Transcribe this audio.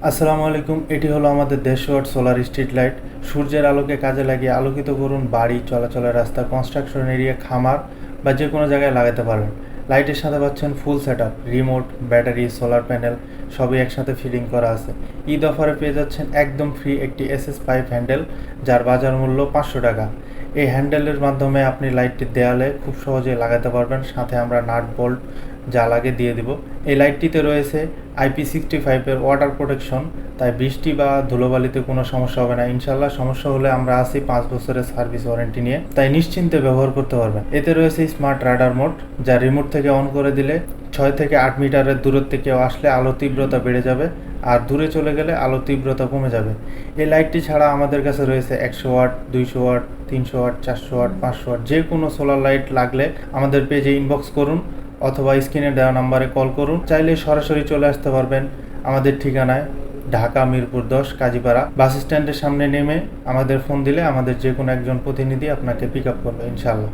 আসসালামু আলাইকুম। এটি হলো আমাদের 150 ওয়াট সোলার স্ট্রিট লাইট। সূর্যের আলোকে কাজে লাগিয়ে আলোকিত করুন বাড়ি, চলাচলের রাস্তা, কনস্ট্রাকশন এরিয়া, খামার বা যে কোনো জায়গায় লাগাতে পারবেন। লাইটের সাথে পাচ্ছেন full setup, remote, battery, solar panel সবই একসাথে ফিটিং করা আছে। ঈদ অফারে পেয়ে যাচ্ছেন একদম ফ্রি একটি এসএস পাইপ হ্যান্ডেল, যার বাজার মূল্য 500 টাকা। এই হ্যান্ডেলের মাধ্যমে আপনি লাইটটি দেয়ালে খুব সহজেই লাগাতে পারবেন। সাথে আমরা নাট বোল্ট যা লাগে দিয়ে দিব। এই লাইটটিতে রয়েছে IP65 এর ওয়াটার প্রোটেকশন, তাই বৃষ্টি বা ধুলোবালিতে কোনো সমস্যা হবে না ইনশাল্লাহ। সমস্যা হলে আমরা আছি 5 বছরের সার্ভিস ওয়ারেন্টি নিয়ে, তাই নিশ্চিন্তে ব্যবহার করতে পারবেন। এতে রয়েছে স্মার্ট রাডার মোড, যা রিমোট থেকে অন করে দিলে 6 থেকে 8 মিটারের দূরত্বে কেউ আসলে আলো তীব্রতা বেড়ে যাবে, আর দূরে চলে গেলে আলো তীব্রতা কমে যাবে। এই লাইটটি ছাড়া আমাদের কাছে রয়েছে 100 watt, 200 watt, 300 watt, 400 watt, 500 watt. যে কোনো সোলার লাইট লাগলে আমাদের পেজে ইনবক্স করুন অথবা স্ক্রিনে দেওয়া নাম্বারে কল করুন। চাইলে সরাসরি চলে আসতে পারবেন আমাদের ঠিকানায়, ঢাকা মিরপুর 10 কাজীপাড়া। বাস স্ট্যান্ডের সামনে নেমে আমাদের ফোন দিলে আমাদের যে কোনো একজন প্রতিনিধি আপনাকে পিক আপ করবে ইনশাআল্লাহ।